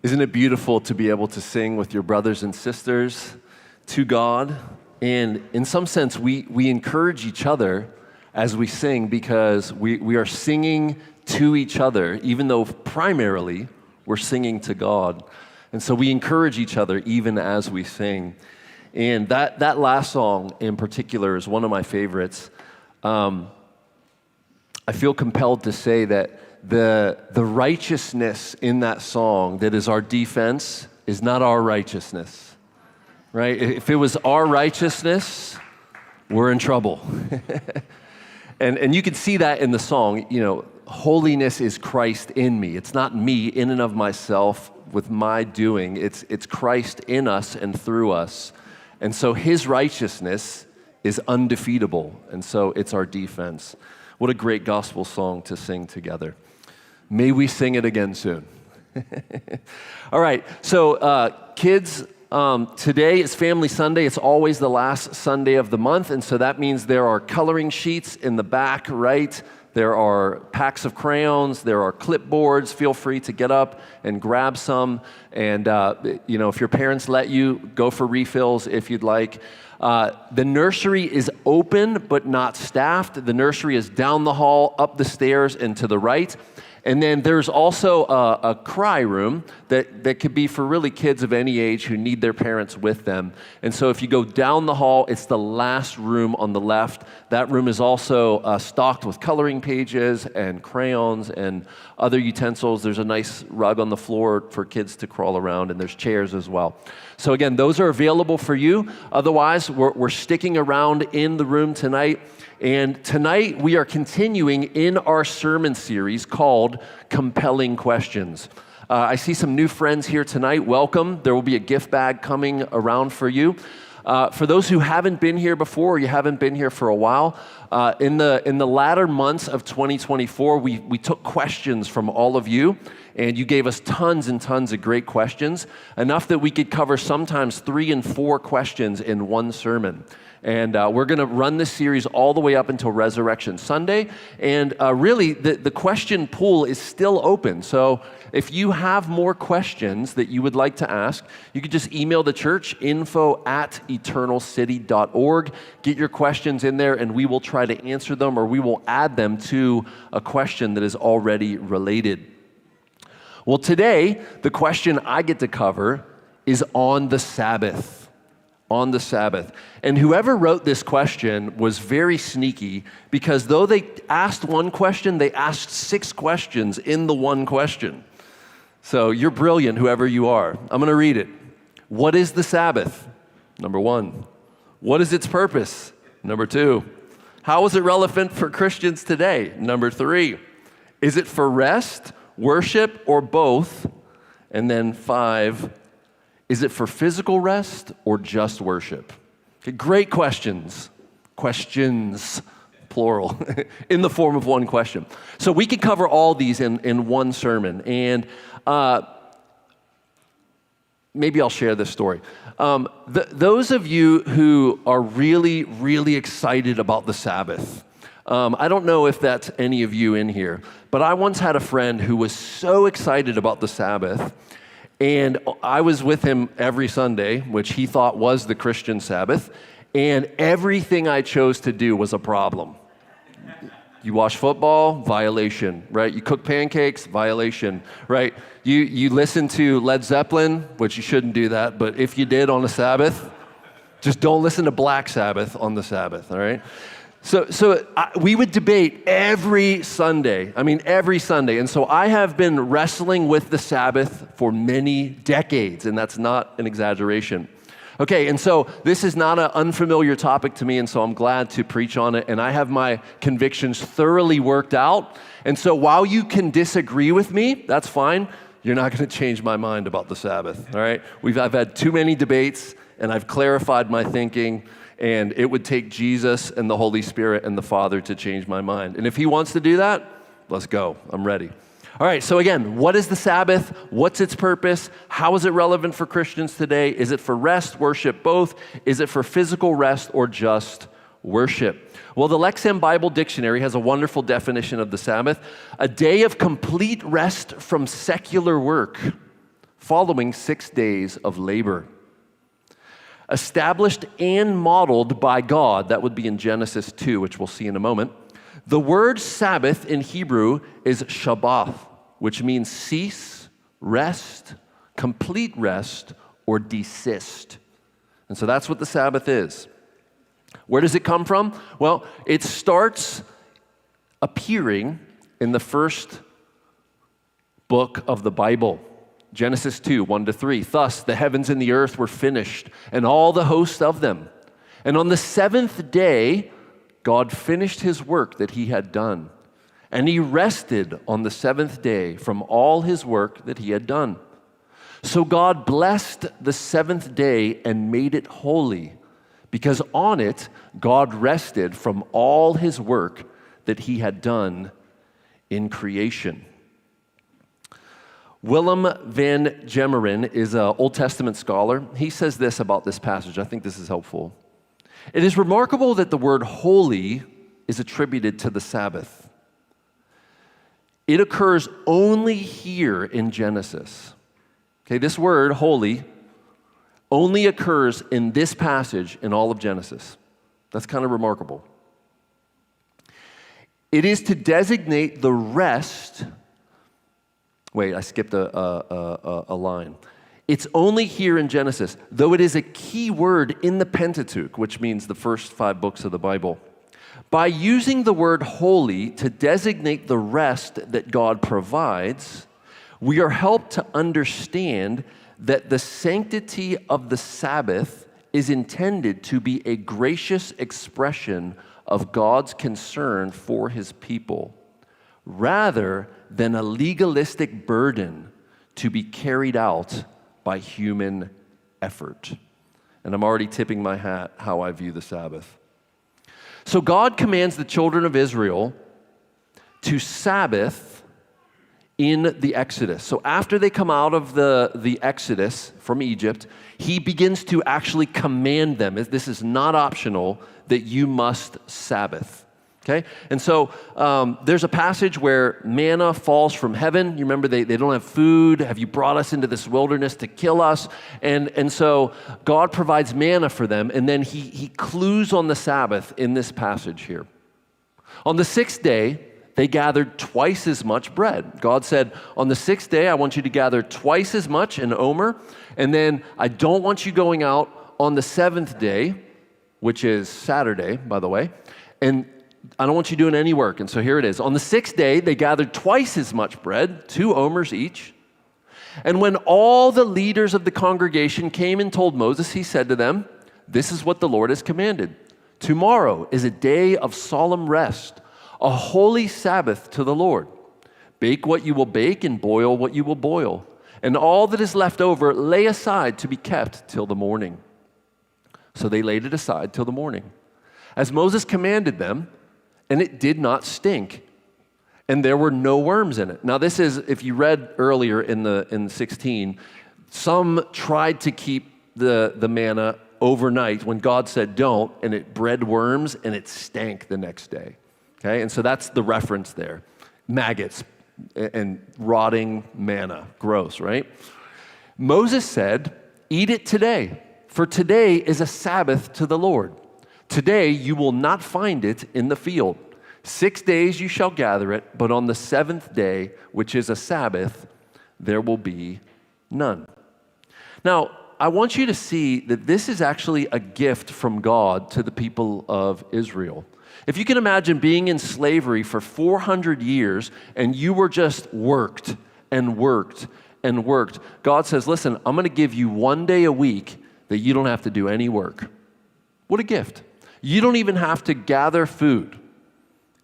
Isn't it beautiful to be able to sing with your brothers and sisters to God? And in some sense, we encourage each other as we sing because we are singing to each other, even though primarily we're singing to God. And so we encourage each other even as we sing. And that last song in particular is one of my favorites. I feel compelled to say that the righteousness in that song that is our defense is not our righteousness, right? If it was our righteousness, we're in trouble. and you can see that in the song, holiness is Christ in me. It's not me in and of myself with my doing. It's Christ in us and through us. And so his righteousness is undefeatable. And so it's our defense. What a great gospel song to sing together. May we sing it again soon. All right, so kids, today is Family Sunday. It's always the last Sunday of the month, and so that means there are coloring sheets in the back, right? There are packs of crayons. There are clipboards. Feel free to get up and grab some. And, if your parents let you, go for refills if you'd like. The nursery is open but not staffed. The nursery is down the hall, up the stairs, and to the right. And then there's also a cry room that could be for really kids of any age who need their parents with them. And so if you go down the hall, it's the last room on the left. That room is also stocked with coloring pages and crayons and other utensils. There's a nice rug on the floor for kids to crawl around, and there's chairs as well. So again, those are available for you. Otherwise, we're sticking around in the room tonight. And tonight we are continuing in our sermon series called Compelling Questions. I see some new friends here tonight. Welcome. There will be a gift bag coming around for you. For those who haven't been here before, or you haven't been here for a while, in the latter months of 2024, we took questions from all of you, and you gave us tons and tons of great questions, enough that we could cover sometimes 3 and 4 questions in one sermon. And we're going to run this series all the way up until Resurrection Sunday. And really, the question pool is still open. So if you have more questions that you would like to ask, you could just email the church, info@eternalcity.org. Get your questions in there, and we will try to answer them, or we will add them to a question that is already related. Well, today, the question I get to cover is on the Sabbath. On the Sabbath. And whoever wrote this question was very sneaky, because though they asked one question, they asked 6 questions in the one question. So you're brilliant, whoever you are. I'm going to read it. What is the Sabbath? Number 1. What is its purpose? Number 2. How is it relevant for Christians today? Number 3. Is it for rest, worship, or both? And then 5. Is it for physical rest or just worship? Okay, great questions. Questions, plural, in the form of one question. So we could cover all these in one sermon. And maybe I'll share this story. Those of you who are really, really excited about the Sabbath, I don't know if that's any of you in here, but I once had a friend who was so excited about the Sabbath. And I was with him every Sunday, which he thought was the Christian Sabbath, and everything I chose to do was a problem. You watch football, violation, right? You cook pancakes, violation, right? You listen to Led Zeppelin, which you shouldn't do that, but if you did on a Sabbath, just don't listen to Black Sabbath on the Sabbath, all right? So we would debate every Sunday. And so I have been wrestling with the Sabbath for many decades, and that's not an exaggeration. Okay, and so this is not an unfamiliar topic to me, and so I'm glad to preach on it, and I have my convictions thoroughly worked out. And so while you can disagree with me, that's fine. You're not going to change my mind about the Sabbath, all right? I've had too many debates, and I've clarified my thinking. And it would take Jesus and the Holy Spirit and the Father to change my mind. And if he wants to do that, let's go. I'm ready. All right, so again, what is the Sabbath? What's its purpose? How is it relevant for Christians today? Is it for rest, worship, both? Is it for physical rest or just worship? Well, the Lexham Bible Dictionary has a wonderful definition of the Sabbath: a day of complete rest from secular work, following 6 days of labor. Established and modeled by God, that would be in Genesis 2, which we'll see in a moment. The word Sabbath in Hebrew is Shabbath, which means cease, rest, complete rest, or desist. And so that's what the Sabbath is. Where does it come from? Well, it starts appearing in the first book of the Bible. Genesis 2, 1-3. Thus the heavens and the earth were finished, and all the host of them. And on the seventh day, God finished his work that he had done. And he rested on the seventh day from all his work that he had done. So God blessed the seventh day and made it holy, because on it God rested from all his work that he had done in creation. Willem van Gemeren is an Old Testament scholar. He says this about this passage. I think this is helpful. It is remarkable that the word holy is attributed to the Sabbath. It occurs only here in Genesis. Okay, this word, holy, only occurs in this passage in all of Genesis. That's kind of remarkable. It is to designate the rest. Wait, I skipped a line. It's only here in Genesis, though it is a key word in the Pentateuch, which means the first 5 books of the Bible. By using the word holy to designate the rest that God provides, we are helped to understand that the sanctity of the Sabbath is intended to be a gracious expression of God's concern for his people, rather than a legalistic burden to be carried out by human effort. And I'm already tipping my hat how I view the Sabbath. So God commands the children of Israel to Sabbath in the Exodus. So after they come out of the Exodus from Egypt, he begins to actually command them. This is not optional, that you must Sabbath. Okay? And so there's a passage where manna falls from heaven. You remember they don't have food. Have you brought us into this wilderness to kill us? And so God provides manna for them, and then he clues on the Sabbath in this passage here. On the 6th day, they gathered twice as much bread. God said, on the 6th day, I want you to gather twice as much in Omer, and then I don't want you going out on the 7th day, which is Saturday, by the way, and I don't want you doing any work. And so here it is. On the 6th day, they gathered twice as much bread, 2 omers each. And when all the leaders of the congregation came and told Moses, he said to them, this is what the Lord has commanded. Tomorrow is a day of solemn rest, a holy Sabbath to the Lord. Bake what you will bake and boil what you will boil. And all that is left over, lay aside to be kept till the morning. So they laid it aside till the morning, as Moses commanded them, and it did not stink, and there were no worms in it. Now this is, if you read earlier in 16, some tried to keep the manna overnight when God said don't, and it bred worms and it stank the next day. Okay, and so that's the reference there. Maggots and rotting manna, gross, right? Moses said, eat it today, for today is a Sabbath to the Lord. Today you will not find it in the field. 6 days you shall gather it, but on the 7th day, which is a Sabbath, there will be none. Now, I want you to see that this is actually a gift from God to the people of Israel. If you can imagine being in slavery for 400 years and you were just worked and worked and worked, God says, listen, I'm going to give you 1 day a week that you don't have to do any work. What a gift. You don't even have to gather food.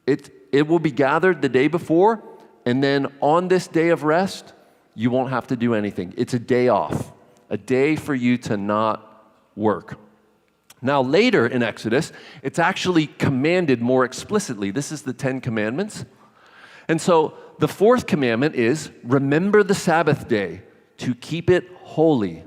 It will be gathered the day before, and then on this day of rest, you won't have to do anything. It's a day off, a day for you to not work. Now later in Exodus, it's actually commanded more explicitly. This is the 10 Commandments. And so the 4th commandment is, remember the Sabbath day to keep it holy.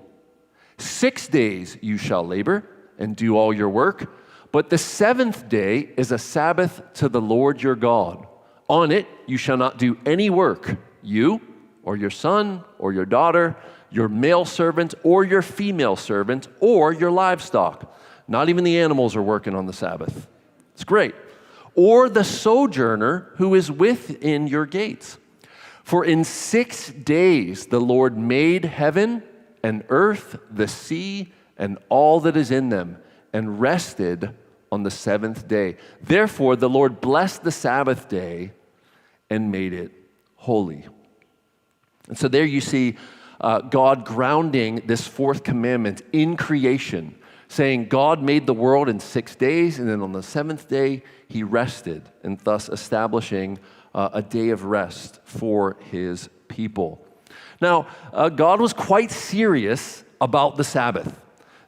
6 days you shall labor and do all your work, but the 7th day is a Sabbath to the Lord your God. On it you shall not do any work, you or your son or your daughter, your male servant or your female servant or your livestock. Not even the animals are working on the Sabbath. It's great. Or the sojourner who is within your gates. For in 6 days the Lord made heaven and earth, the sea, and all that is in them, and rested on the seventh day. Therefore the Lord blessed the Sabbath day and made it holy. And so there you see God grounding this fourth commandment in creation, saying God made the world in 6 days, and then on the seventh day he rested, and thus establishing a day of rest for his people. Now, God was quite serious about the Sabbath.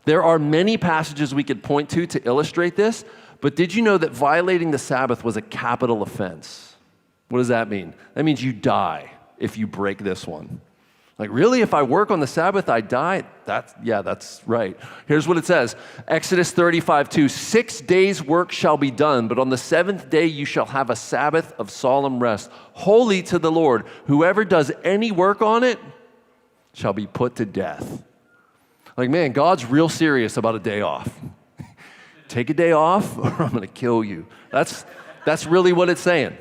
There are many passages we could point to illustrate this, but did you know that violating the Sabbath was a capital offense? What does that mean? That means you die if you break this one. Like, really? If I work on the Sabbath, I die? That's right. Here's what it says. Exodus 35:2, 6 days' work shall be done, but on the seventh day you shall have a Sabbath of solemn rest, holy to the Lord. Whoever does any work on it shall be put to death. Like, man, God's real serious about a day off. Take a day off or I'm going to kill you. That's really what it's saying.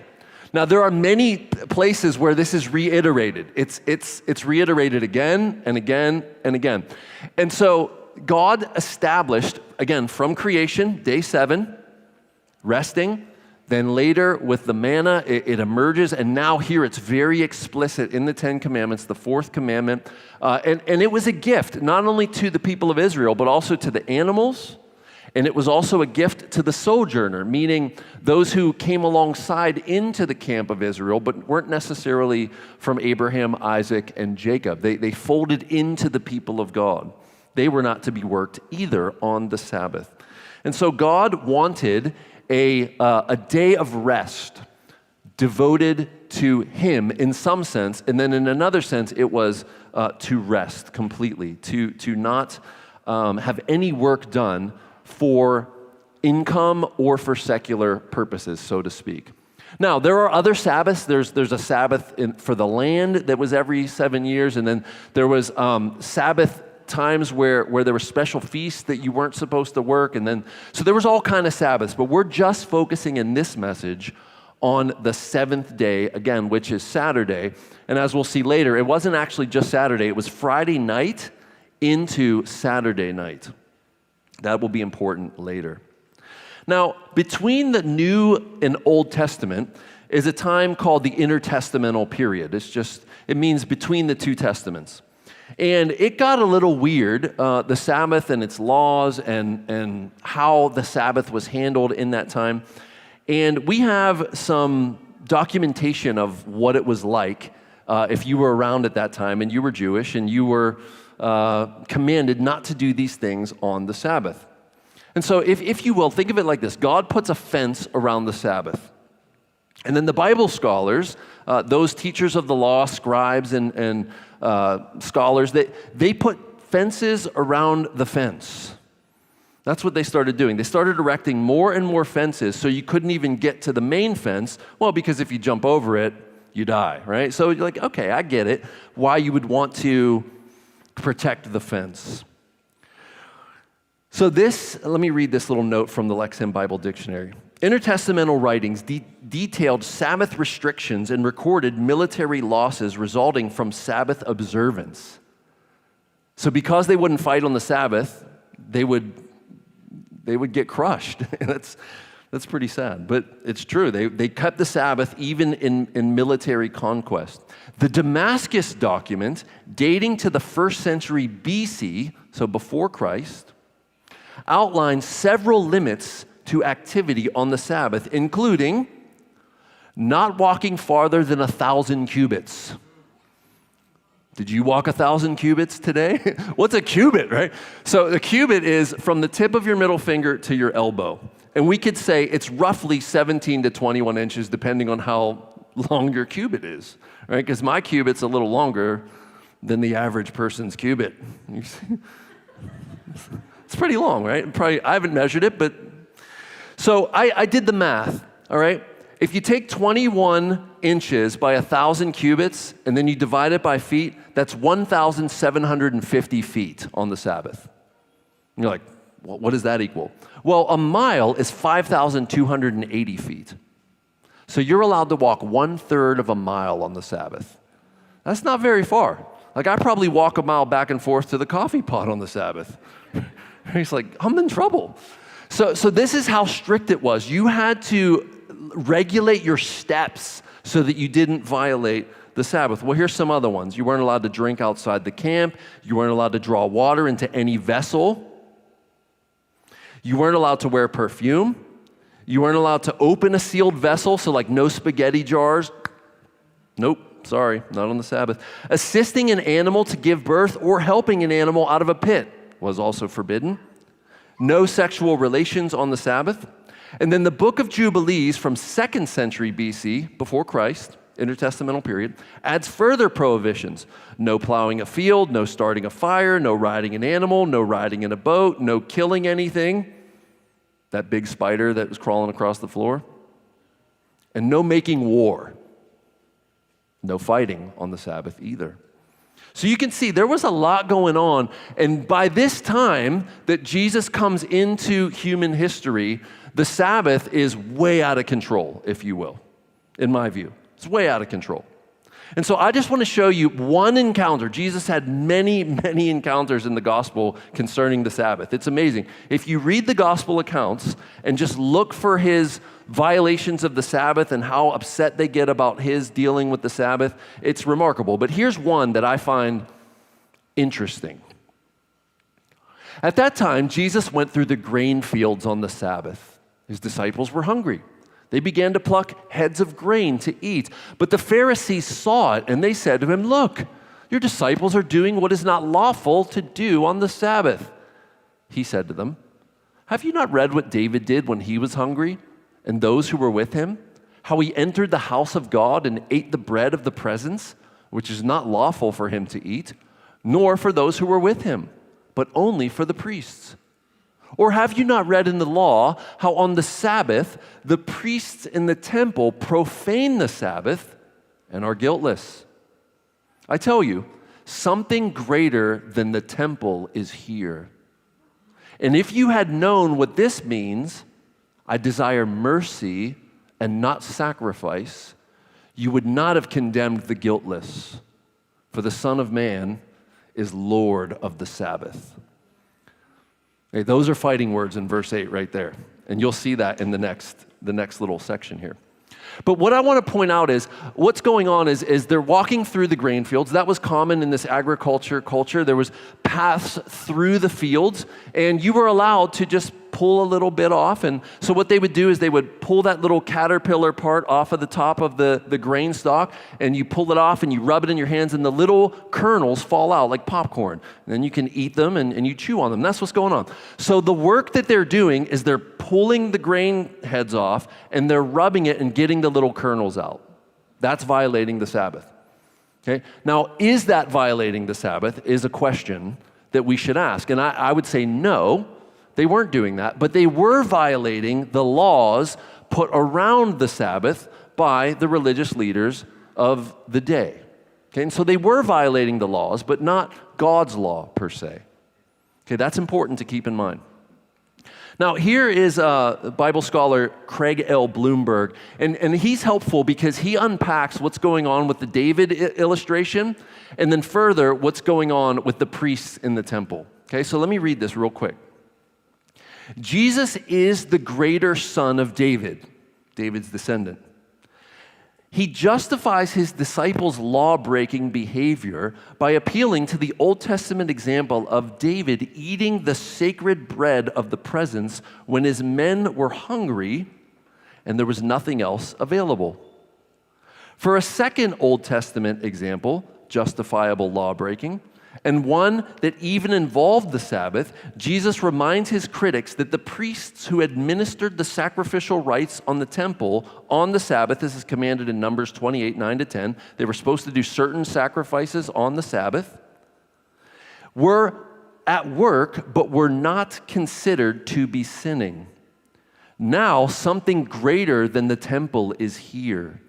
Now, there are many places where this is reiterated. It's reiterated again and again and again. And so God established, again, from creation, day 7, resting. Then later with the manna, it emerges. And now here it's very explicit in the Ten Commandments, the fourth commandment. And it was a gift, not only to the people of Israel, but also to the animals. And it was also a gift to the sojourner, meaning those who came alongside into the camp of Israel, but weren't necessarily from Abraham, Isaac, and Jacob. They folded into the people of God. They were not to be worked either on the Sabbath. And so God wanted a day of rest devoted to him in some sense, and then in another sense, it was to rest completely, to not have any work done for income or for secular purposes, so to speak. Now, there are other Sabbaths. There's a Sabbath for the land that was every 7 years, and then there was Sabbath times where there were special feasts that you weren't supposed to work, and then so there was all kind of Sabbaths, but we're just focusing in this message on the seventh day, again, which is Saturday. And as we'll see later, it wasn't actually just Saturday, it was Friday night into Saturday night. That will be important later. Now, between the New and Old Testament is a time called the intertestamental period. It means between the two testaments. And it got a little weird, the Sabbath and its laws and how the Sabbath was handled in that time. And we have some documentation of what it was like if you were around at that time and you were Jewish and you were commanded not to do these things on the Sabbath. And so if you will, think of it like this. God puts a fence around the Sabbath. And then the Bible scholars, those teachers of the law, scribes and scholars, they put fences around the fence. That's what they started doing. They started erecting more and more fences so you couldn't even get to the main fence. Well, because if you jump over it, you die, right? So you're like, okay, I get it, why you would want to protect the fence. So let me read this little note from the Lexham Bible Dictionary. Intertestamental writings detailed Sabbath restrictions and recorded military losses resulting from Sabbath observance. So because they wouldn't fight on the Sabbath, they would get crushed. That's pretty sad, but it's true. They kept the Sabbath even in military conquest. The Damascus document, dating to the 1st century BC, so before Christ, outlines several limits to activity on the Sabbath, including not walking farther than 1,000 cubits. Did you walk 1,000 cubits today? What's a cubit, right? So a cubit is from the tip of your middle finger to your elbow. And we could say it's roughly 17 to 21 inches, depending on how long your cubit is, right? Because my cubit's a little longer than the average person's cubit. It's pretty long, right? I haven't measured it, but... So I did the math, all right? If you take 21 inches by 1,000 cubits and then you divide it by feet, that's 1,750 feet on the Sabbath. And you're like, well, what does that equal? Well, a mile is 5,280 feet. So you're allowed to walk 1/3 of a mile on the Sabbath. That's not very far. Like, I probably walk a mile back and forth to the coffee pot on the Sabbath. He's like, I'm in trouble. So this is how strict it was. You had to regulate your steps so that you didn't violate the Sabbath. Well, here's some other ones. You weren't allowed to drink outside the camp. You weren't allowed to draw water into any vessel. You weren't allowed to wear perfume. You weren't allowed to open a sealed vessel, so like no spaghetti jars. Nope, sorry, not on the Sabbath. Assisting an animal to give birth or helping an animal out of a pit was also forbidden. No sexual relations on the Sabbath. And then the book of Jubilees from 2nd century BC, before Christ, intertestamental period, adds further prohibitions. No plowing a field, no starting a fire, no riding an animal, no riding in a boat, no killing anything. That big spider that was crawling across the floor. And no making war. No fighting on the Sabbath either. So you can see there was a lot going on. And by this time that Jesus comes into human history, the Sabbath is way out of control, if you will, in my view. It's way out of control. And so I just want to show you one encounter. Jesus had many, many encounters in the gospel concerning the Sabbath. It's amazing. If you read the gospel accounts and just look for his violations of the Sabbath and how upset they get about his dealing with the Sabbath, it's remarkable. But here's one that I find interesting. At that time, Jesus went through the grain fields on the Sabbath. His disciples were hungry. They began to pluck heads of grain to eat. But the Pharisees saw it, and they said to him, "Look, your disciples are doing what is not lawful to do on the Sabbath." He said to them, "Have you not read what David did when he was hungry, and those who were with him? How he entered the house of God and ate the bread of the presence, which is not lawful for him to eat, nor for those who were with him, but only for the priests? Or have you not read in the law how on the Sabbath the priests in the temple profane the Sabbath and are guiltless? I tell you, something greater than the temple is here. And if you had known what this means, I desire mercy and not sacrifice, you would not have condemned the guiltless. For the Son of Man is Lord of the Sabbath." Okay, those are fighting words in verse 8 right there. And you'll see that in the next little section here. But what I want to point out is what's going on is they're walking through the grain fields. That was common in this agriculture culture. There was paths through the fields, and you were allowed to just pull a little bit off. And so what they would do is they would pull that little caterpillar part off of the top of the grain stalk, and you pull it off and you rub it in your hands, and the little kernels fall out like popcorn. And then you can eat them and you chew on them. That's what's going on. So the work that they're doing is they're pulling the grain heads off and they're rubbing it and getting the little kernels out. That's violating the Sabbath. Okay? Now, is that violating the Sabbath is a question that we should ask. And I would say no. They weren't doing that, but they were violating the laws put around the Sabbath by the religious leaders of the day. Okay, and so they were violating the laws, but not God's law per se. Okay, that's important to keep in mind. Now, here is Bible scholar Craig L. Bloomberg, and he's helpful because he unpacks what's going on with the David illustration, and then further, what's going on with the priests in the temple. Okay, so let me read this real quick. Jesus is the greater son of David, David's descendant. He justifies his disciples' law-breaking behavior by appealing to the Old Testament example of David eating the sacred bread of the presence when his men were hungry and there was nothing else available. For a second Old Testament example, justifiable law-breaking, and one that even involved the Sabbath, Jesus reminds his critics that the priests who administered the sacrificial rites on the temple on the Sabbath, this is commanded in Numbers 28, 9-10, they were supposed to do certain sacrifices on the Sabbath, were at work but were not considered to be sinning. Now something greater than the temple is here.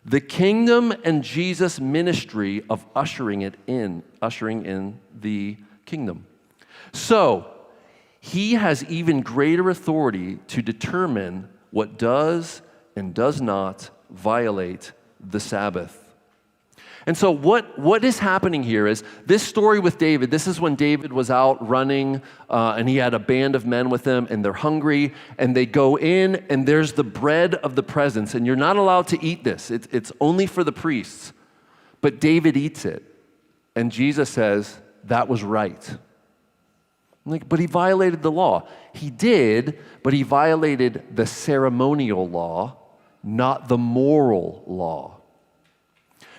The kingdom and Jesus' ministry of ushering in the kingdom. So, he has even greater authority to determine what does and does not violate the Sabbath. And so what is happening here is this story with David. This is when David was out running and he had a band of men with him and they're hungry and they go in and there's the bread of the presence and you're not allowed to eat this. It's only for the priests. But David eats it. And Jesus says, that was right. I'm like, but he violated the law. He did, but he violated the ceremonial law, not the moral law.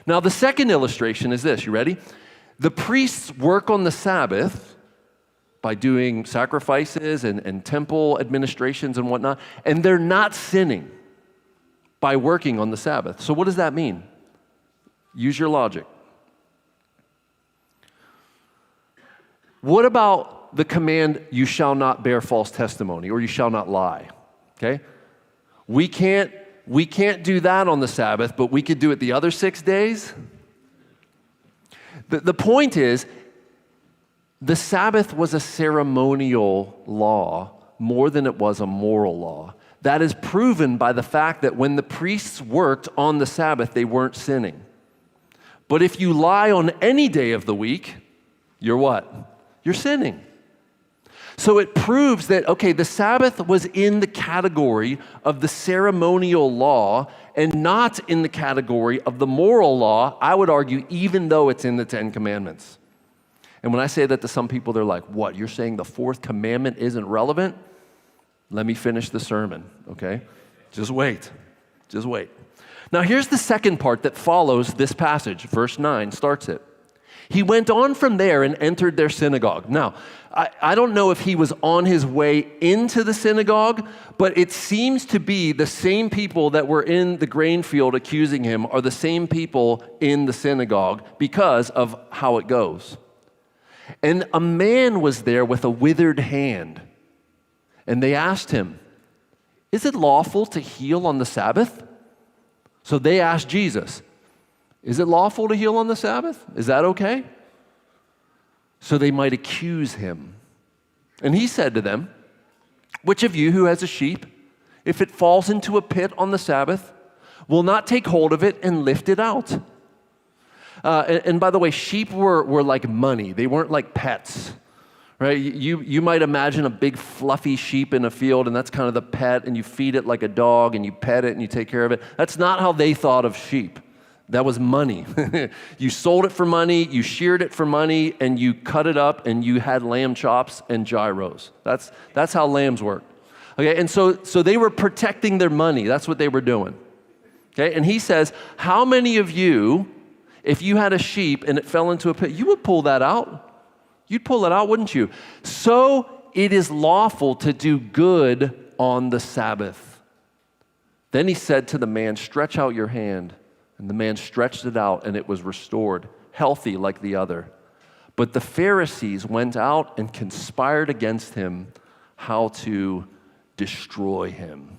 Now, the second illustration is this. You ready? The priests work on the Sabbath by doing sacrifices and temple administrations and whatnot, and they're not sinning by working on the Sabbath. So what does that mean? Use your logic. What about the command, you shall not bear false testimony, or you shall not lie? Okay? We can't do that on the Sabbath, but we could do it the other 6 days. The point is, the Sabbath was a ceremonial law more than it was a moral law. That is proven by the fact that when the priests worked on the Sabbath, they weren't sinning. But if you lie on any day of the week, you're what? You're sinning. So it proves that, okay, the Sabbath was in the category of the ceremonial law and not in the category of the moral law, I would argue, even though it's in the Ten Commandments. And when I say that to some people, they're like, what, you're saying the fourth commandment isn't relevant? Let me finish the sermon, okay? Just wait. Now here's the second part that follows this passage. Verse 9 starts it. He went on from there and entered their synagogue. Now, I don't know if he was on his way into the synagogue, but it seems to be the same people that were in the grain field accusing him are the same people in the synagogue because of how it goes. And a man was there with a withered hand. And they asked him, is it lawful to heal on the Sabbath? So they asked Jesus, is it lawful to heal on the Sabbath? Is that okay? So they might accuse him. And he said to them, which of you who has a sheep, if it falls into a pit on the Sabbath, will not take hold of it and lift it out? And by the way, sheep were like money. They weren't like pets, right? You might imagine a big fluffy sheep in a field, and that's kind of the pet, and you feed it like a dog, and you pet it, and you take care of it. That's not how they thought of sheep. That was money. You sold it for money, you sheared it for money, and you cut it up, and you had lamb chops and gyros. That's how lambs work. Okay, and so they were protecting their money. That's what they were doing. Okay, and he says, how many of you, if you had a sheep and it fell into a pit, you would pull that out? You'd pull it out, wouldn't you? So it is lawful to do good on the Sabbath. Then he said to the man, stretch out your hand. And the man stretched it out, and it was restored, healthy like the other. But the Pharisees went out and conspired against him how to destroy him.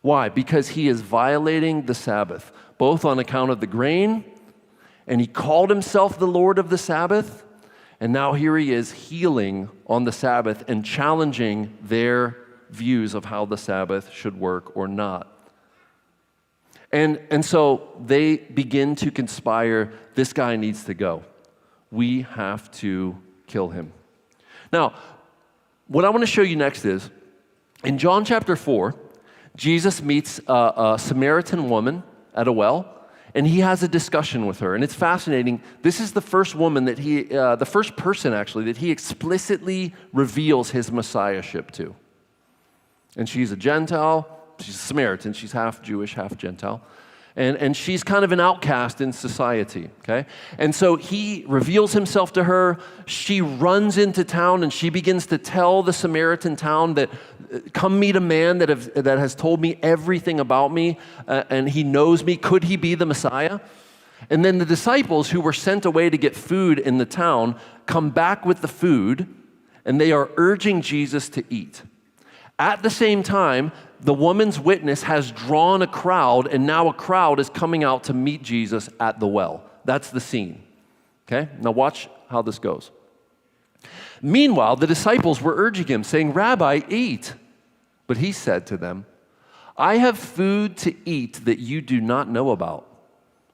Why? Because he is violating the Sabbath, both on account of the grain, and he called himself the Lord of the Sabbath, and now here he is healing on the Sabbath and challenging their views of how the Sabbath should work or not. And so they begin to conspire, this guy needs to go. We have to kill him. Now, what I want to show you next is, in John chapter 4, Jesus meets a Samaritan woman at a well, and he has a discussion with her. And it's fascinating. This is the first woman that the first person actually, that he explicitly reveals his messiahship to. And she's a Gentile. She's a Samaritan. She's half Jewish, half Gentile. And she's kind of an outcast in society, okay? And so he reveals himself to her. She runs into town and she begins to tell the Samaritan town that, come meet a man that has told me everything about me, and he knows me. Could he be the Messiah? And then the disciples who were sent away to get food in the town come back with the food, and they are urging Jesus to eat. At the same time, the woman's witness has drawn a crowd, and now a crowd is coming out to meet Jesus at the well. That's the scene. Okay? Now watch how this goes. Meanwhile, the disciples were urging him, saying, "Rabbi, eat." But he said to them, "I have food to eat that you do not know about."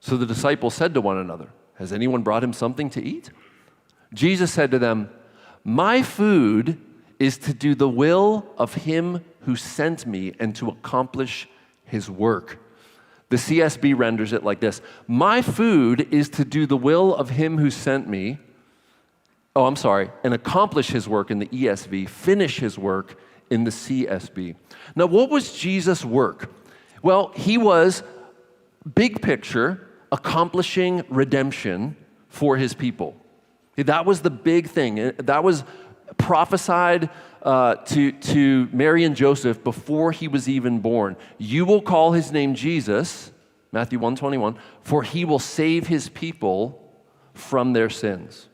So the disciples said to one another, "Has anyone brought him something to eat?" Jesus said to them, "My food is to do the will of him who sent me and to accomplish his work." The CSB renders it like this: "My food is to do the will of him who sent me." And accomplish his work in the ESV, finish his work in the CSB. Now, what was Jesus' work? Well, he was, big picture, accomplishing redemption for his people. That was the big thing. That was prophesied to Mary and Joseph before he was even born. "You will call his name Jesus," Matthew 1:21, "for he will save his people from their sins."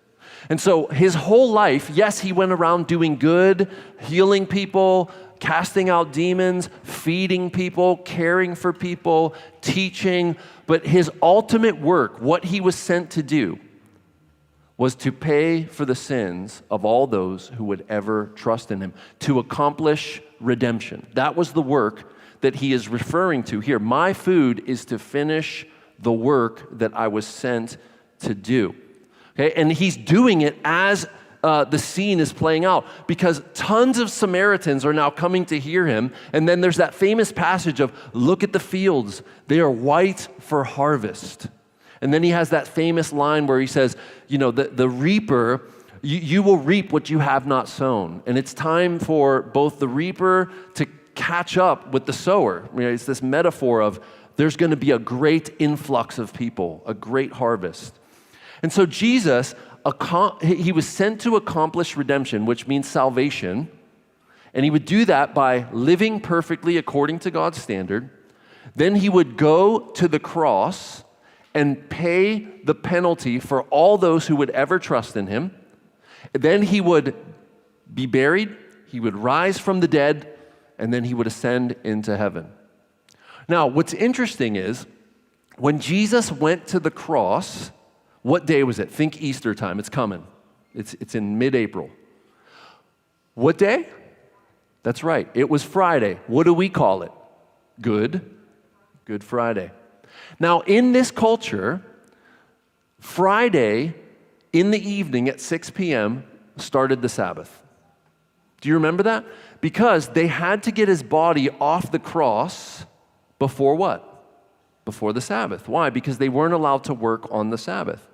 And so his whole life, yes, he went around doing good, healing people, casting out demons, feeding people, caring for people, teaching, but his ultimate work, what he was sent to do, was to pay for the sins of all those who would ever trust in him, to accomplish redemption. That was the work that he is referring to here. My food is to finish the work that I was sent to do. Okay? And he's doing it as the scene is playing out, because tons of Samaritans are now coming to hear him. And then there's that famous passage of, "Look at the fields, they are white for harvest." And then he has that famous line where he says, the reaper, you will reap what you have not sown. And it's time for both the reaper to catch up with the sower. It's this metaphor of there's going to be a great influx of people, a great harvest. And so Jesus, he was sent to accomplish redemption, which means salvation. And he would do that by living perfectly according to God's standard. Then he would go to the cross and pay the penalty for all those who would ever trust in him. Then he would be buried, he would rise from the dead, and then he would ascend into heaven. Now, what's interesting is, when Jesus went to the cross, what day was it? Think Easter time, it's coming. It's in mid-April. What day? That's right, it was Friday. What do we call it? Good Friday. Now, in this culture, Friday in the evening at 6 p.m. started the Sabbath. Do you remember that? Because they had to get his body off the cross before what? Before the Sabbath. Why? Because they weren't allowed to work on the Sabbath.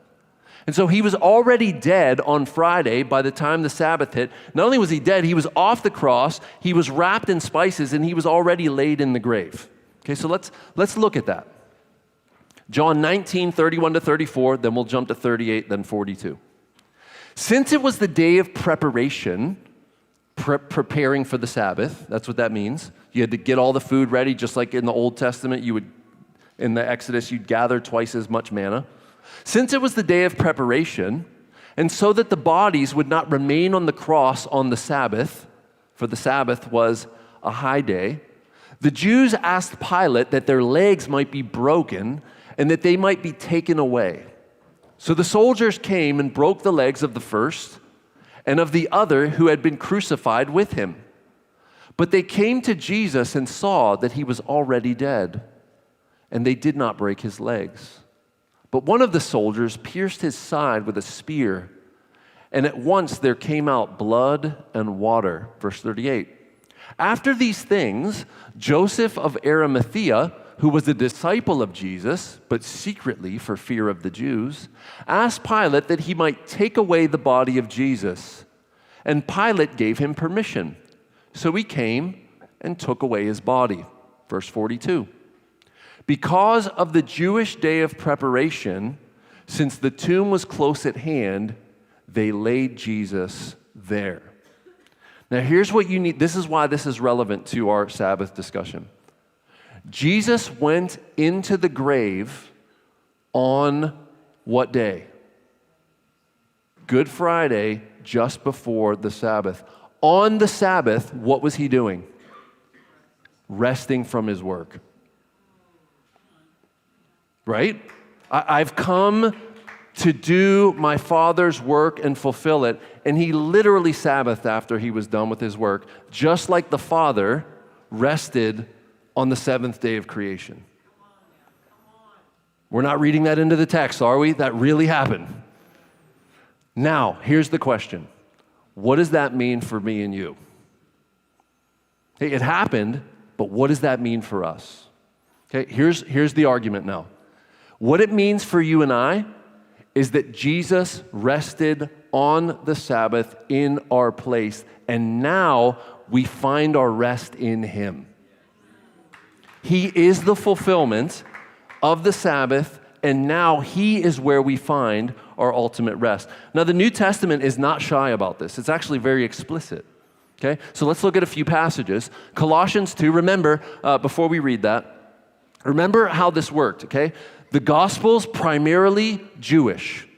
And so he was already dead on Friday by the time the Sabbath hit. Not only was he dead, he was off the cross, he was wrapped in spices, and he was already laid in the grave. Okay, so let's look at that. John 19, 31-34, then we'll jump to 38, then 42. Since it was the day of preparation, preparing for the Sabbath, that's what that means. You had to get all the food ready, just like in the Old Testament, in the Exodus, you'd gather twice as much manna. Since it was the day of preparation, and so that the bodies would not remain on the cross on the Sabbath, for the Sabbath was a high day, the Jews asked Pilate that their legs might be broken and that they might be taken away. So the soldiers came and broke the legs of the first and of the other who had been crucified with him. But they came to Jesus and saw that he was already dead, and they did not break his legs. But one of the soldiers pierced his side with a spear, and at once there came out blood and water. Verse 38. After these things, Joseph of Arimathea, who was a disciple of Jesus, but secretly for fear of the Jews, asked Pilate that he might take away the body of Jesus. And Pilate gave him permission. So he came and took away his body. Verse 42. Because of the Jewish day of preparation, since the tomb was close at hand, they laid Jesus there. Now here's what you need. This is why this is relevant to our Sabbath discussion. Jesus went into the grave on what day? Good Friday, just before the Sabbath. On the Sabbath, what was he doing? resting from his work. Right? I've come to do my Father's work and fulfill it. And he literally Sabbathed after he was done with his work, just like the Father rested on the seventh day of creation. We're not reading that into the text, are we? That really happened. Now, here's the question. What does that mean for me and you? Hey, it happened, but what does that mean for us? Okay, here's the argument now. What it means for you and I is that Jesus rested on the Sabbath in our place, and now we find our rest in him. He is the fulfillment of the Sabbath, and now he is where we find our ultimate rest. Now, the New Testament is not shy about this. It's actually very explicit. Okay, so let's look at a few passages. Colossians 2, remember, before we read that, remember how this worked, okay? The Gospel's primarily Jewish,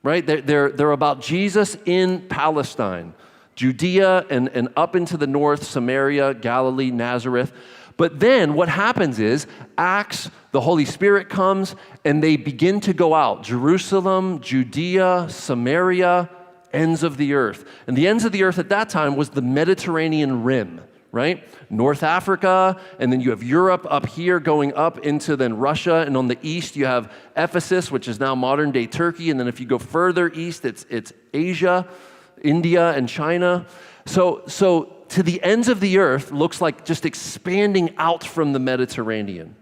right? They're about Jesus in Palestine, Judea, and up into the north, Samaria, Galilee, Nazareth. But then what happens is, Acts, the Holy Spirit comes, and they begin to go out. Jerusalem, Judea, Samaria, ends of the earth. And the ends of the earth at that time was the Mediterranean rim, right? North Africa, and then you have Europe up here going up into then Russia, and on the east you have Ephesus, which is now modern-day Turkey, and then if you go further east, it's Asia, India, and China. So to the ends of the earth looks like just expanding out from the Mediterranean.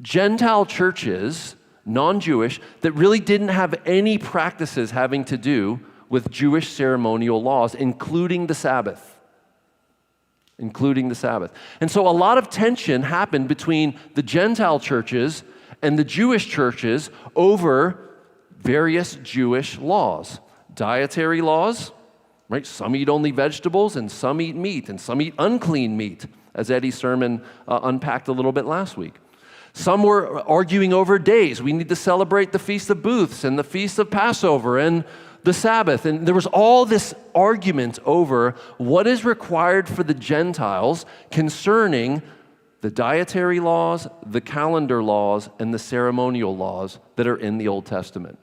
Gentile churches, non-Jewish, that really didn't have any practices having to do with Jewish ceremonial laws, including the Sabbath. And so a lot of tension happened between the Gentile churches and the Jewish churches over various Jewish laws. Dietary laws, right? Some eat only vegetables, and some eat meat, and some eat unclean meat, as Eddie's sermon unpacked a little bit last week. Some were arguing over days. We need to celebrate the Feast of Booths and the Feast of Passover and the Sabbath. And there was all this argument over what is required for the Gentiles concerning the dietary laws, the calendar laws, and the ceremonial laws that are in the Old Testament.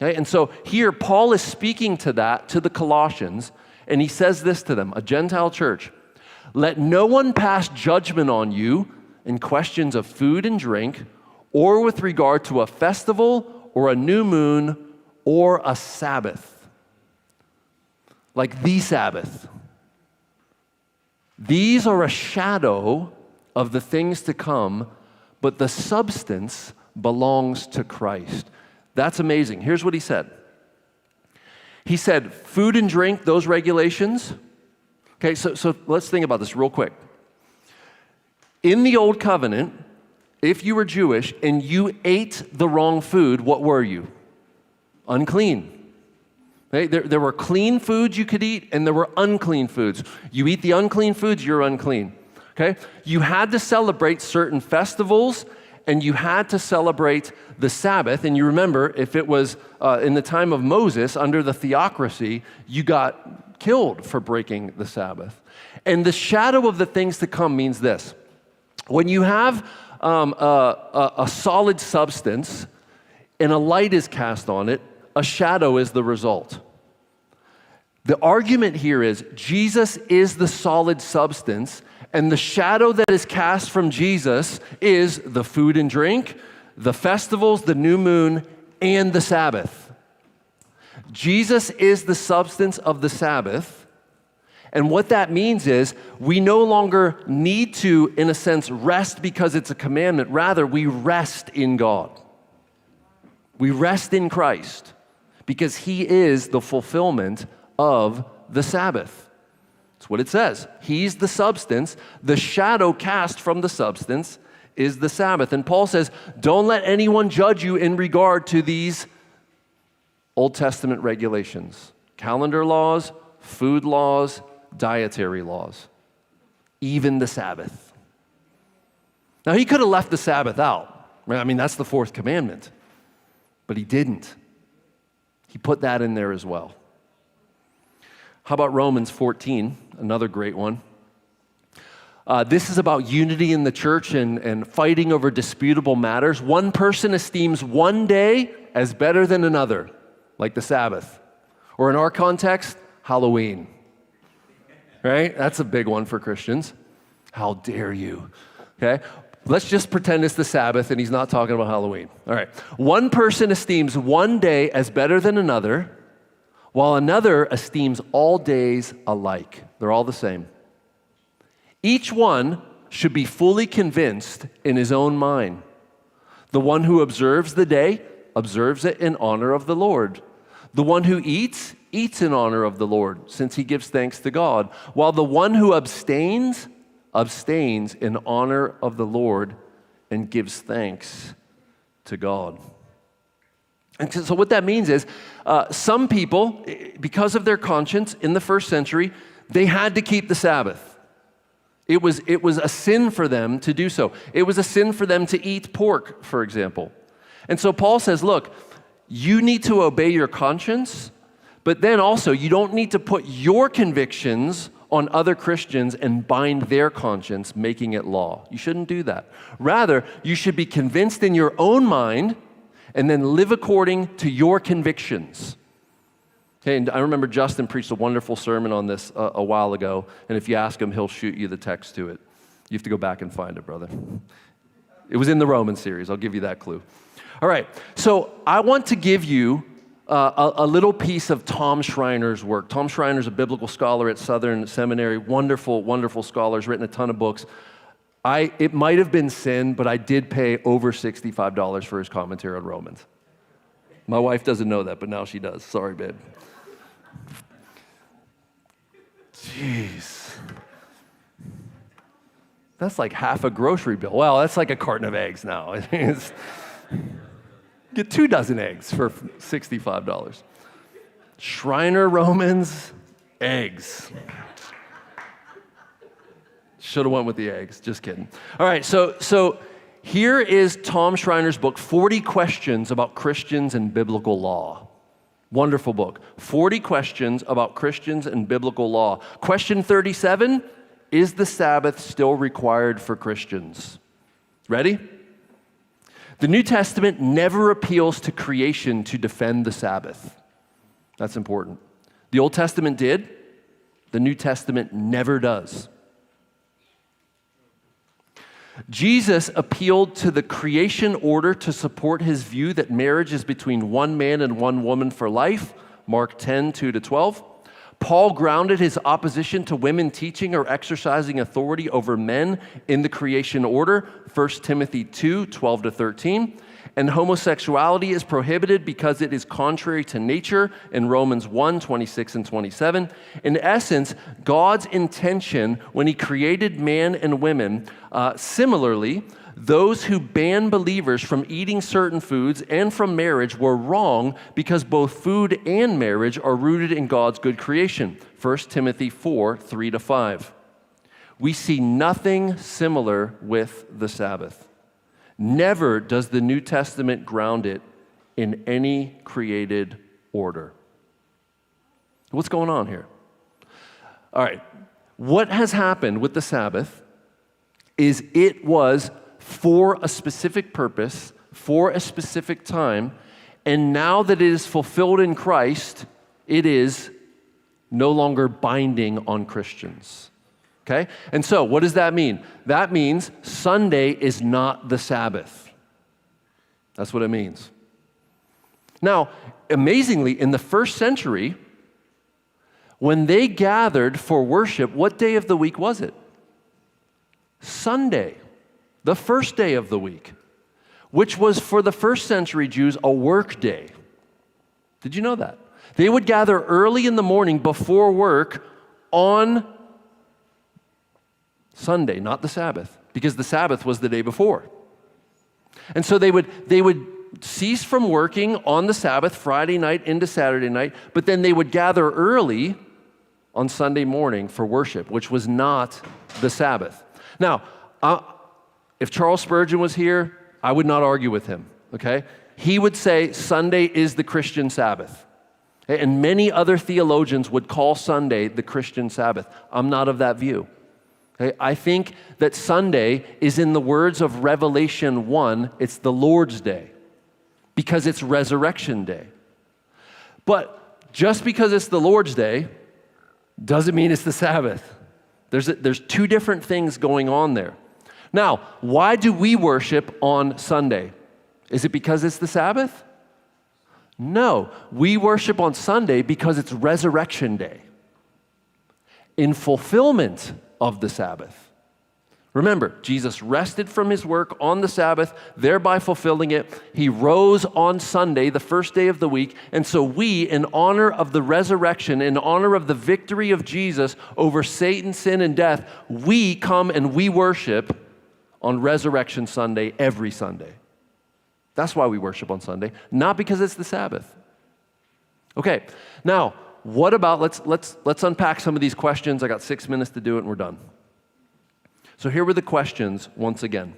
Okay? And so here, Paul is speaking to that, to the Colossians, and he says this to them, a Gentile church: let no one pass judgment on you in questions of food and drink, or with regard to a festival, or a new moon, or a Sabbath. Like the Sabbath. These are a shadow of the things to come, but the substance belongs to Christ. That's amazing. Here's what he said. He said, food and drink, those regulations. Okay, so let's think about this real quick. In the Old Covenant, if you were Jewish and you ate the wrong food, what were you? Unclean. Okay? There were clean foods you could eat, and there were unclean foods. You eat the unclean foods, you're unclean. Okay? You had to celebrate certain festivals, and you had to celebrate the Sabbath. And you remember, if it was in the time of Moses, under the theocracy, you got killed for breaking the Sabbath. And the shadow of the things to come means this. When you have a solid substance and a light is cast on it, a shadow is the result. The argument here is Jesus is the solid substance, and the shadow that is cast from Jesus is the food and drink, the festivals, the new moon, and the Sabbath. Jesus is the substance of the Sabbath. And what that means is we no longer need to, in a sense, rest because it's a commandment. Rather, we rest in God. We rest in Christ because he is the fulfillment of the Sabbath. That's what it says. He's the substance. The shadow cast from the substance is the Sabbath. And Paul says, don't let anyone judge you in regard to these Old Testament regulations. Calendar laws, food laws, dietary laws, even the Sabbath. Now, he could have left the Sabbath out. Right? I mean, that's the fourth commandment. But he didn't. He put that in there as well. How about Romans 14, another great one? This is about unity in the church and fighting over disputable matters. One person esteems one day as better than another, like the Sabbath. Or in our context, Halloween. Right? That's a big one for Christians. How dare you? Okay? Let's just pretend it's the Sabbath and he's not talking about Halloween. All right. One person esteems one day as better than another, while another esteems all days alike. They're all the same. Each one should be fully convinced in his own mind. The one who observes the day observes it in honor of the Lord. The one who eats in honor of the Lord, since he gives thanks to God, while the one who abstains in honor of the Lord and gives thanks to God. And so what that means is some people, because of their conscience in the first century, they had to keep the Sabbath. It was a sin for them to do so. It was a sin for them to eat pork, for example. And so Paul says, look, you need to obey your conscience, but then also you don't need to put your convictions on other Christians and bind their conscience, making it law. You shouldn't do that. Rather, you should be convinced in your own mind and then live according to your convictions. Okay, and I remember Justin preached a wonderful sermon on this a while ago, and if you ask him, he'll shoot you the text to it. You have to go back and find it, brother. It was in the Roman series. I'll give you that clue. All right, so I want to give you a little piece of Tom Schreiner's work. Tom Schreiner's a biblical scholar at Southern Seminary, wonderful, wonderful scholar, has written a ton of books. It might have been sin, but I did pay over $65 for his commentary on Romans. My wife doesn't know that, but now she does. Sorry, babe. Jeez. That's like half a grocery bill. Well, that's like a carton of eggs now. Get 2 dozen eggs for $65. Schreiner Romans, eggs. Should have went with the eggs. Just kidding. All right, so here is Tom Schreiner's book, 40 Questions About Christians and Biblical Law. Wonderful book. 40 questions about Christians and biblical law. Question 37, is the Sabbath still required for Christians? Ready? The New Testament never appeals to creation to defend the Sabbath. That's important. The Old Testament did. The New Testament never does. Jesus appealed to the creation order to support his view that marriage is between one man and one woman for life, Mark 10, 2-12. Paul grounded his opposition to women teaching or exercising authority over men in the creation order, 1 Timothy 2, 12-13. And homosexuality is prohibited because it is contrary to nature in Romans 1, 26 and 27. In essence, God's intention when he created man and women, similarly, those who ban believers from eating certain foods and from marriage were wrong because both food and marriage are rooted in God's good creation. 1 Timothy 4, 3-5. We see nothing similar with the Sabbath. Never does the New Testament ground it in any created order. What's going on here? All right, what has happened with the Sabbath is it was for a specific purpose, for a specific time, and now that it is fulfilled in Christ, it is no longer binding on Christians. Okay? And so, what does that mean? That means Sunday is not the Sabbath. That's what it means. Now, amazingly, in the first century, when they gathered for worship, what day of the week was it? Sunday, the first day of the week, which was for the first century Jews a work day. Did you know that? They would gather early in the morning before work on Sunday, not the Sabbath, because the Sabbath was the day before. And so they would cease from working on the Sabbath, Friday night into Saturday night, but then they would gather early on Sunday morning for worship, which was not the Sabbath. Now, if Charles Spurgeon was here, I would not argue with him, okay? He would say Sunday is the Christian Sabbath. And many other theologians would call Sunday the Christian Sabbath. I'm not of that view. Okay? I think that Sunday is, in the words of Revelation 1, it's the Lord's Day because it's Resurrection Day. But just because it's the Lord's Day doesn't mean it's the Sabbath. There's two different things going on there. Now, why do we worship on Sunday? Is it because it's the Sabbath? No, we worship on Sunday because it's Resurrection Day, in fulfillment of the Sabbath. Remember, Jesus rested from his work on the Sabbath, thereby fulfilling it. He rose on Sunday, the first day of the week, and so we, in honor of the resurrection, in honor of the victory of Jesus over Satan, sin, and death, we come and we worship on Resurrection Sunday every Sunday. That's why we worship on Sunday, not because it's the Sabbath. Okay, now, what about, let's unpack some of these questions. I got 6 minutes to do it and we're done. So here were the questions once again.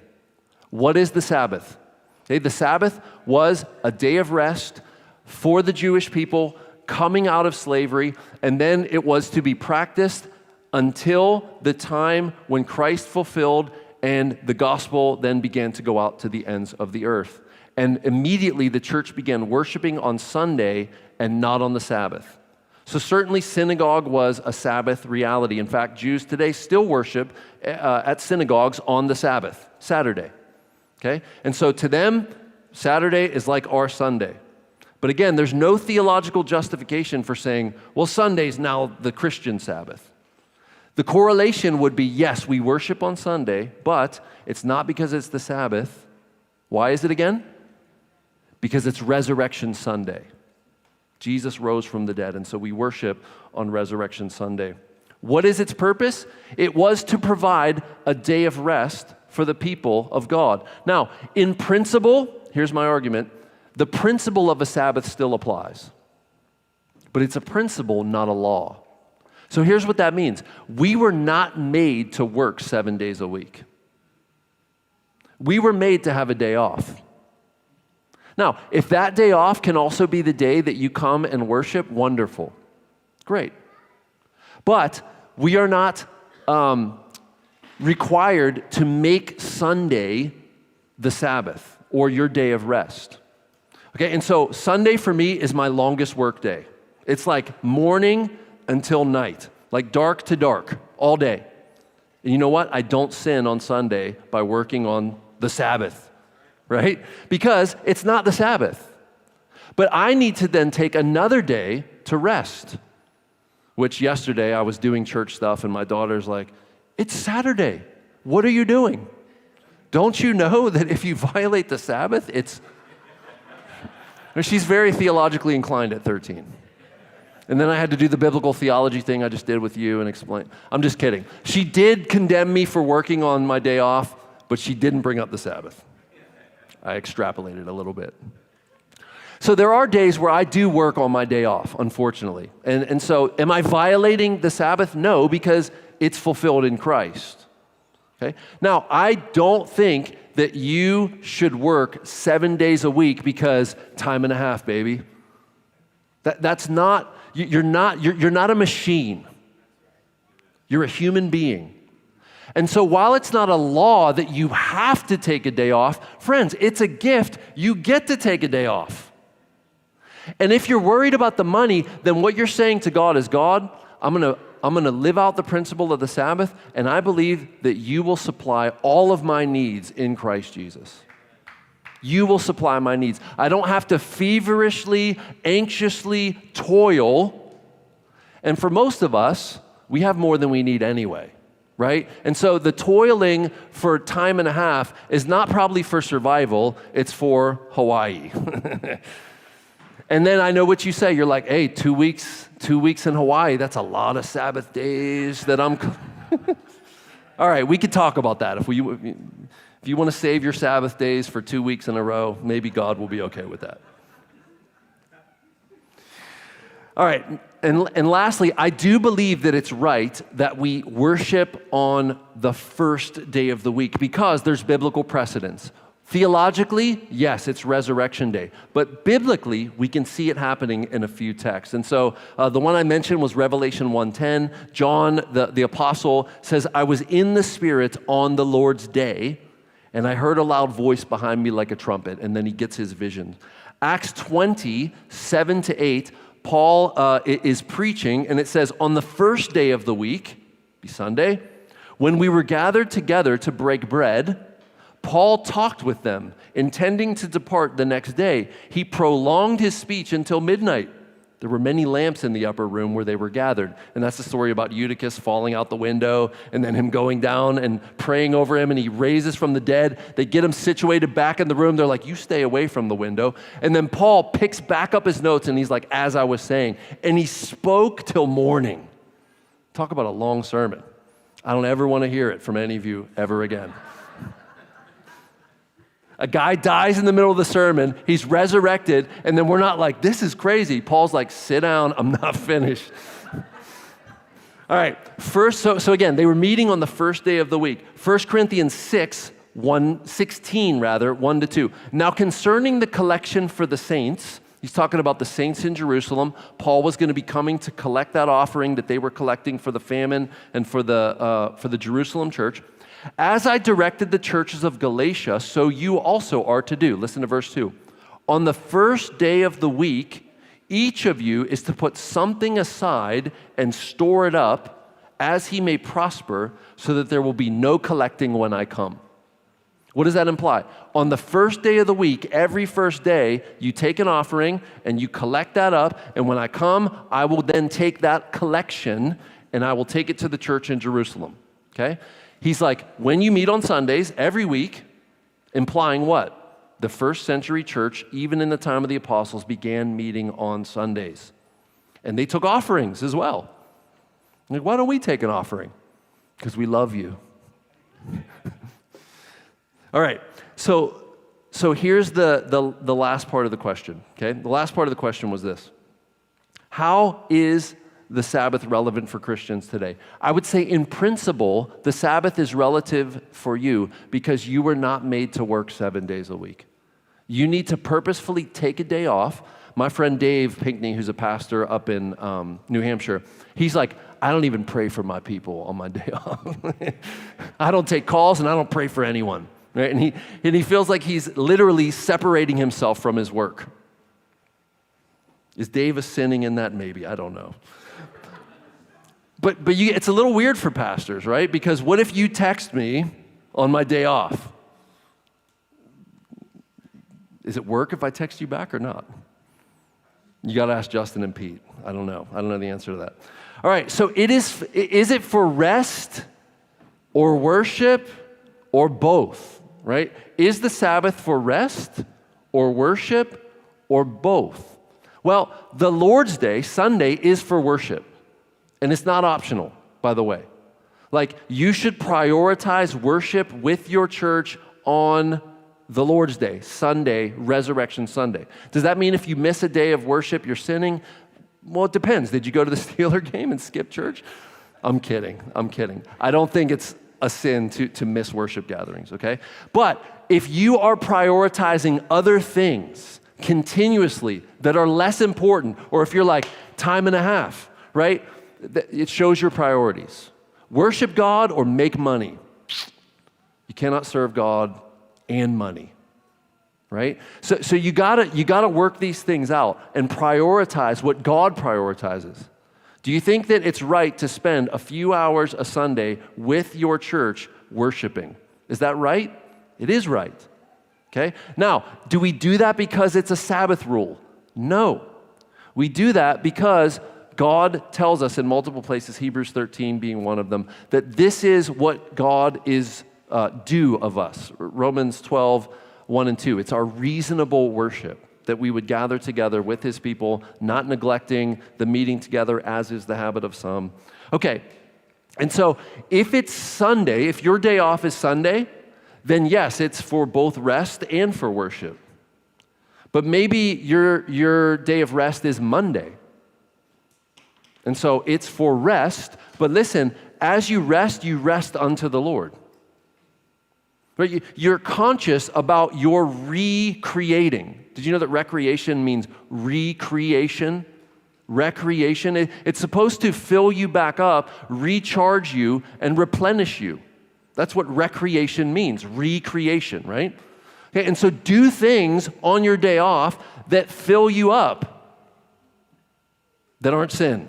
What is the Sabbath? Okay, the Sabbath was a day of rest for the Jewish people coming out of slavery, and then it was to be practiced until the time when Christ fulfilled and the gospel then began to go out to the ends of the earth. And immediately the church began worshiping on Sunday and not on the Sabbath. So certainly synagogue was a Sabbath reality. In fact, Jews today still worship at synagogues on the Sabbath, Saturday. Okay? And so to them, Saturday is like our Sunday. But again, there's no theological justification for saying, well, Sunday's now the Christian Sabbath. The correlation would be, yes, we worship on Sunday, but it's not because it's the Sabbath. Why is it again? Because it's Resurrection Sunday. Jesus rose from the dead, and so we worship on Resurrection Sunday. What is its purpose? It was to provide a day of rest for the people of God. Now, in principle, here's my argument, the principle of a Sabbath still applies. But it's a principle, not a law. So here's what that means. We were not made to work 7 days a week. We were made to have a day off. Now, if that day off can also be the day that you come and worship, wonderful. Great. But we are not required to make Sunday the Sabbath or your day of rest. Okay, and so Sunday for me is my longest work day. It's like morning until night, like dark to dark, all day. And you know what? I don't sin on Sunday by working on the Sabbath. Right? Because it's not the Sabbath. But I need to then take another day to rest, which yesterday I was doing church stuff and my daughter's like, it's Saturday. What are you doing? Don't you know that if you violate the Sabbath, it's... She's very theologically inclined at 13. And then I had to do the biblical theology thing I just did with you and explain. I'm just kidding. She did condemn me for working on my day off, but she didn't bring up the Sabbath. I extrapolated a little bit. So there are days where I do work on my day off, unfortunately. And so am I violating the Sabbath? No, because it's fulfilled in Christ. Okay? Now, I don't think that you should work 7 days a week because time and a half, baby. That's not, you're not a machine. You're a human being. And so while it's not a law that you have to take a day off, friends, it's a gift. You get to take a day off. And if you're worried about the money, then what you're saying to God is, God, I'm going to live out the principle of the Sabbath, and I believe that you will supply all of my needs in Christ Jesus. You will supply my needs. I don't have to feverishly, anxiously toil. And for most of us, we have more than we need anyway. Right? And so the toiling for time and a half is not probably for survival, it's for Hawaii. And then I know what you say. You're like, hey, 2 weeks in Hawaii, that's a lot of Sabbath days that I'm... All right, we could talk about that. If you want to save your Sabbath days for 2 weeks in a row, maybe God will be okay with that. All right, and lastly, I do believe that it's right that we worship on the first day of the week because there's biblical precedence. Theologically, yes, it's Resurrection Day. But biblically, we can see it happening in a few texts. And so the one I mentioned was Revelation 1:10. John, the apostle, says, I was in the Spirit on the Lord's day, and I heard a loud voice behind me like a trumpet. And then he gets his vision. Acts 20:7-8, Paul is preaching, and it says, on the first day of the week, be Sunday, when we were gathered together to break bread, Paul talked with them, intending to depart the next day. He prolonged his speech until midnight. There were many lamps in the upper room where they were gathered. And that's the story about Eutychus falling out the window and then him going down and praying over him, and he raises from the dead. They get him situated back in the room. They're like, you stay away from the window. And then Paul picks back up his notes, and he's like, as I was saying. And he spoke till morning. Talk about a long sermon. I don't ever want to hear it from any of you ever again. A guy dies in the middle of the sermon, he's resurrected, and then we're not like, this is crazy. Paul's like, sit down, I'm not finished. All right, so again, they were meeting on the first day of the week. 1 Corinthians 1:2. Now concerning the collection for the saints, he's talking about the saints in Jerusalem. Paul was going to be coming to collect that offering that they were collecting for the famine and for the Jerusalem church. As I directed the churches of Galatia, so you also are to do. Listen to verse 2. On the first day of the week, each of you is to put something aside and store it up as he may prosper, so that there will be no collecting when I come. What does that imply? On the first day of the week, every first day, you take an offering and you collect that up, and when I come, I will then take that collection and I will take it to the church in Jerusalem. Okay? He's like, when you meet on Sundays every week, implying what? The first century church, even in the time of the apostles, began meeting on Sundays. And they took offerings as well. Like, why don't we take an offering? Because we love you. All right, so here's the last part of the question, okay? The last part of the question was this. How is the Sabbath relevant for Christians today? I would say in principle, the Sabbath is relative for you because you were not made to work 7 days a week. You need to purposefully take a day off. My friend Dave Pinkney, who's a pastor up in New Hampshire, he's like, I don't even pray for my people on my day off. I don't take calls and I don't pray for anyone, right? And he feels like he's literally separating himself from his work. Is Dave a sinning in that? Maybe, I don't know. But it's a little weird for pastors, right? Because what if you text me on my day off? Is it work if I text you back or not? You got to ask Justin and Pete. I don't know the answer to that. All right, so is it for rest or worship or both, right? Is the Sabbath for rest or worship or both? Well, the Lord's Day, Sunday, is for worship. And it's not optional, by the way. Like, you should prioritize worship with your church on the Lord's Day, Sunday, Resurrection Sunday. Does that mean if you miss a day of worship, you're sinning? Well, it depends. Did you go to the Steeler game and skip church? I'm kidding. I don't think it's a sin to miss worship gatherings, okay? But if you are prioritizing other things continuously that are less important, or if you're like, time and a half, right? It shows your priorities. Worship God or make money. You cannot serve God and money, right? So you gotta work these things out and prioritize what God prioritizes. Do you think that it's right to spend a few hours a Sunday with your church worshiping? Is that right? It is right. Okay? Now, do we do that because it's a Sabbath rule? No. We do that because God tells us in multiple places, Hebrews 13 being one of them, that this is what God is due of us. Romans 12, 1 and 2. It's our reasonable worship that we would gather together with his people, not neglecting the meeting together as is the habit of some. Okay, and so if it's Sunday, if your day off is Sunday, then yes, it's for both rest and for worship. But maybe your day of rest is Monday. And so it's for rest, but listen, as you rest unto the Lord. Right? You're conscious about your recreating. Did you know that recreation means recreation? Recreation, it's supposed to fill you back up, recharge you, and replenish you. That's what recreation means, recreation, right? Okay, and so do things on your day off that fill you up, that aren't sin.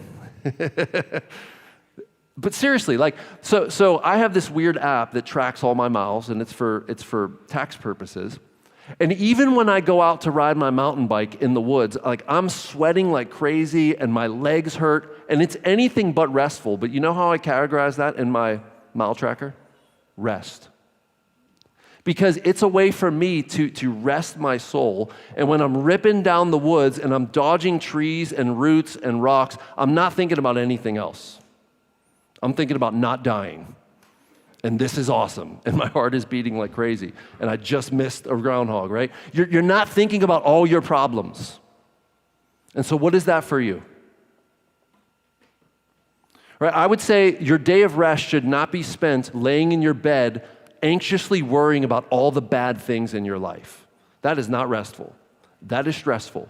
But seriously, so I have this weird app that tracks all my miles, and it's for tax purposes. And even when I go out to ride my mountain bike in the woods, I'm sweating like crazy and my legs hurt, and it's anything but restful. But you know how I categorize that in my mile tracker? Rest. Because it's a way for me to rest my soul. And when I'm ripping down the woods and I'm dodging trees and roots and rocks, I'm not thinking about anything else. I'm thinking about not dying. And this is awesome, and my heart is beating like crazy, and I just missed a groundhog, right? You're not thinking about all your problems. And so what is that for you? Right? I would say your day of rest should not be spent laying in your bed anxiously worrying about all the bad things in your life. That is not restful. That is stressful.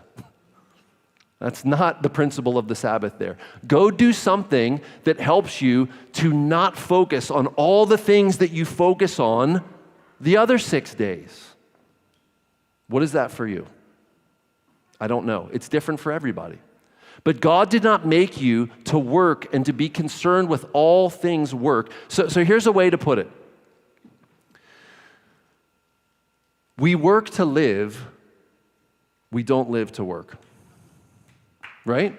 That's not the principle of the Sabbath there. Go do something that helps you to not focus on all the things that you focus on the other 6 days. What is that for you? I don't know. It's different for everybody. But God did not make you to work and to be concerned with all things work. So here's a way to put it. We work to live. We don't live to work. Right?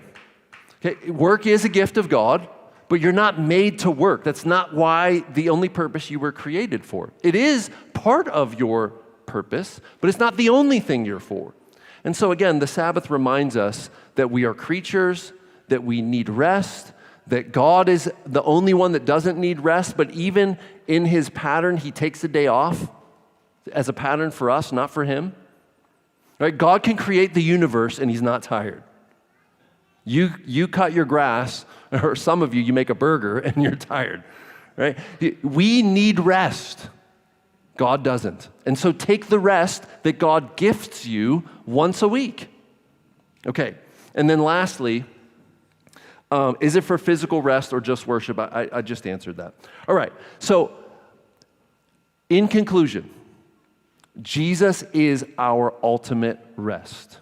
Okay, work is a gift of God, but you're not made to work. That's not why the only purpose you were created for. It is part of your purpose, but it's not the only thing you're for. And so again, the Sabbath reminds us that we are creatures, that we need rest, that God is the only one that doesn't need rest, but even in his pattern, he takes a day off as a pattern for us, not for him. Right? God can create the universe and he's not tired. You cut your grass, or some of you make a burger and you're tired, right? We need rest. God doesn't. And so take the rest that God gifts you once a week. Okay, and then lastly, is it for physical rest or just worship? I just answered that. All right, so in conclusion, Jesus is our ultimate rest.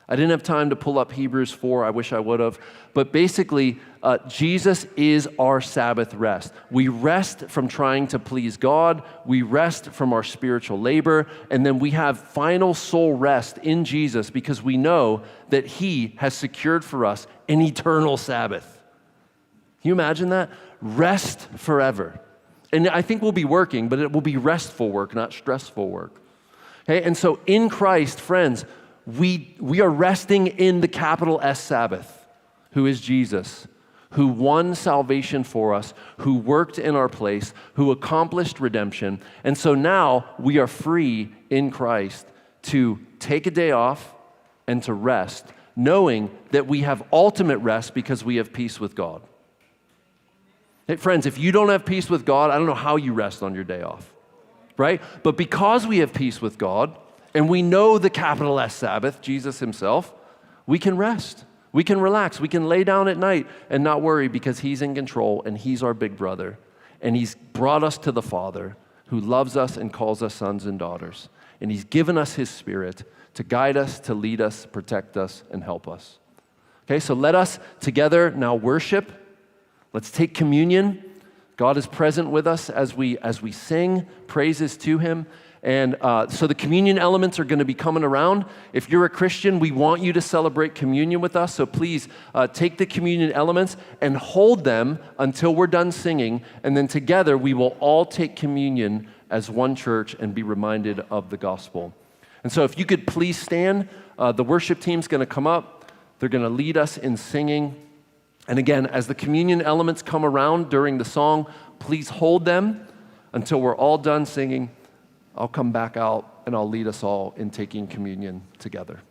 I didn't have time to pull up Hebrews 4. I wish I would have. But basically, Jesus is our Sabbath rest. We rest from trying to please God. We rest from our spiritual labor. And then we have final soul rest in Jesus because we know that he has secured for us an eternal Sabbath. Can you imagine that? Rest forever. And I think we'll be working, but it will be restful work, not stressful work. Okay? And so in Christ, friends, we are resting in the capital S Sabbath, who is Jesus, who won salvation for us, who worked in our place, who accomplished redemption. And so now we are free in Christ to take a day off and to rest, knowing that we have ultimate rest because we have peace with God. Hey, friends, if you don't have peace with God, I don't know how you rest on your day off, right? But because we have peace with God, and we know the capital S Sabbath, Jesus himself, we can rest. We can relax. We can lay down at night and not worry because he's in control and he's our big brother. And he's brought us to the Father who loves us and calls us sons and daughters. And he's given us his Spirit to guide us, to lead us, protect us, and help us. Okay, so let us together now worship. Let's take communion. God is present with us as we sing praises to him. And so the communion elements are going to be coming around. If you're a Christian, we want you to celebrate communion with us. So please take the communion elements and hold them until we're done singing. And then together we will all take communion as one church and be reminded of the gospel. And so if you could please stand, the worship team's going to come up. They're going to lead us in singing. And again, as the communion elements come around during the song, please hold them until we're all done singing. I'll come back out and I'll lead us all in taking communion together.